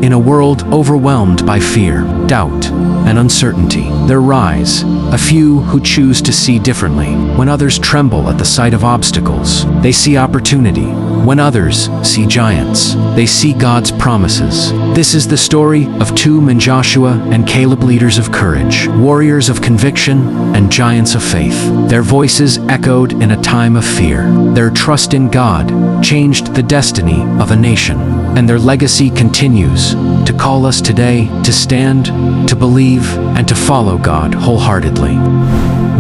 In a world overwhelmed by fear, doubt, and uncertainty, there rise a few who choose to see differently. When others tremble at the sight of obstacles, they see opportunity. When others see giants, they see God's promises. This is the story of two men, Joshua and Caleb, leaders of courage, warriors of conviction, and giants of faith. Their voices echoed in a time of fear. Their trust in God changed the destiny of a nation, and their legacy continues to call us today to stand, to believe, and to follow God wholeheartedly.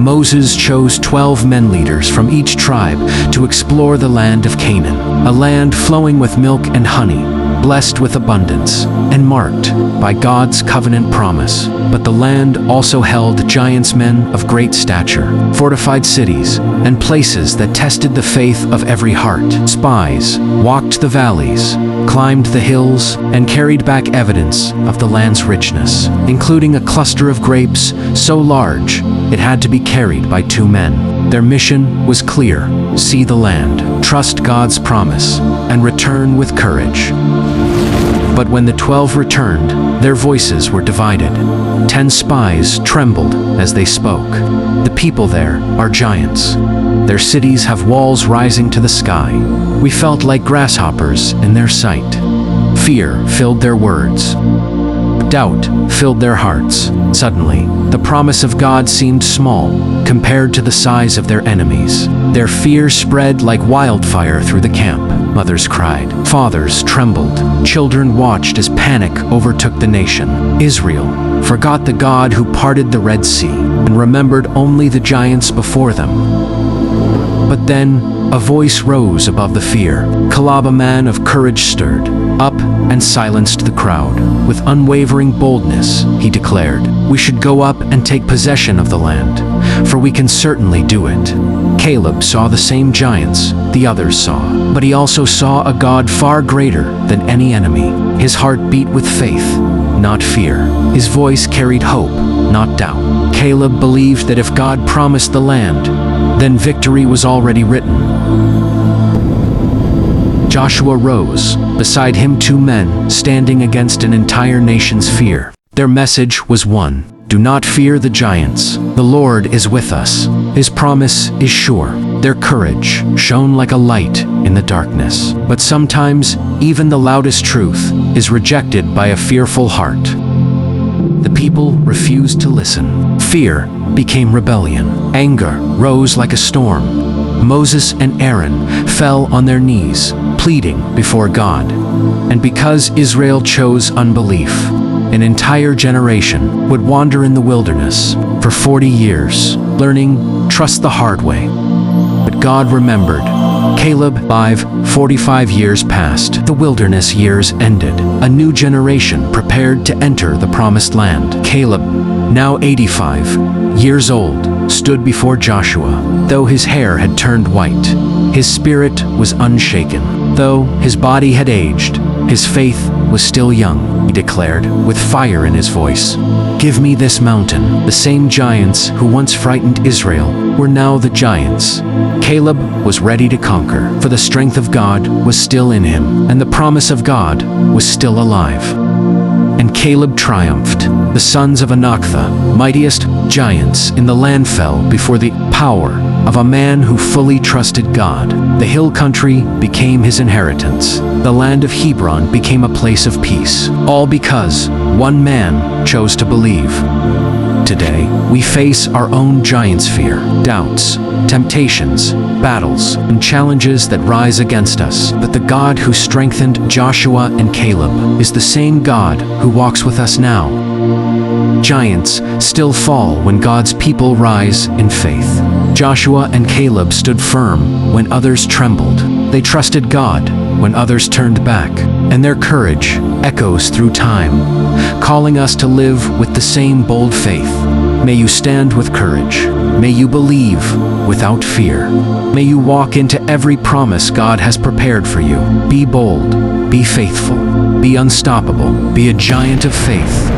Moses chose 12 men leaders from each tribe to explore the land of Canaan, a land flowing with milk and honey, blessed with abundance, and marked by God's covenant promise. But the land also held giants, men of great stature, fortified cities, and places that tested the faith of every heart. Spies walked the valleys, climbed the hills, and carried back evidence of the land's richness, including a cluster of grapes so large it had to be carried by 2 men. Their mission was clear: see the land, trust God's promise, and return with courage. But when the 12 returned, their voices were divided. 10 spies trembled as they spoke. The people there are giants. Their cities have walls rising to the sky. We felt like grasshoppers in their sight. Fear filled their words. Doubt filled their hearts. Suddenly, the promise of God seemed small compared to the size of their enemies. Their fear spread like wildfire through the camp. Mothers cried, fathers trembled, children watched as panic overtook the nation. Israel forgot the God who parted the Red Sea and remembered only the giants before them. But then a voice rose above the fear. Caleb, a man of courage, stirred up and silenced the crowd. With unwavering boldness, he declared, "We should go up and take possession of the land, for we can certainly do it." Caleb saw the same giants the others saw, but he also saw a God far greater than any enemy. His heart beat with faith, not fear. His voice carried hope, not doubt. Caleb believed that if God promised the land, then victory was already written. Joshua rose, beside him 2 men standing against an entire nation's fear. Their message was one: do not fear the giants. The Lord is with us. His promise is sure. Their courage shone like a light in the darkness. But sometimes, even the loudest truth is rejected by a fearful heart. The people refused to listen. Fear became rebellion. Anger rose like a storm. Moses and Aaron fell on their knees, pleading before God. And because Israel chose unbelief, an entire generation would wander in the wilderness for 40 years, learning trust the hard way. But God remembered. Caleb 45 years passed. The wilderness years ended. A new generation prepared to enter the promised land. Caleb, now 85 years old, stood before Joshua. Though his hair had turned white, his spirit was unshaken. Though his body had aged, his faith was still young. He declared, with fire in his voice, "Give me this mountain." The same giants who once frightened Israel were now the giants Caleb was ready to conquer, for the strength of God was still in him, and the promise of God was still alive. And Caleb triumphed. The sons of Anak, the mightiest giants in the land, fell before the power of a man who fully trusted God. The hill country became his inheritance. The land of Hebron became a place of peace, all because one man chose to believe. Today, we face our own giants' fear, doubts, temptations, battles, and challenges that rise against us. But the God who strengthened Joshua and Caleb is the same God who walks with us now. Giants still fall when God's people rise in faith. Joshua and Caleb stood firm when others trembled. They trusted God when others turned back, and their courage echoes through time, calling us to live with the same bold faith. May you stand with courage. May you believe without fear. May you walk into every promise God has prepared for you. Be bold, be faithful, be unstoppable, be a giant of faith.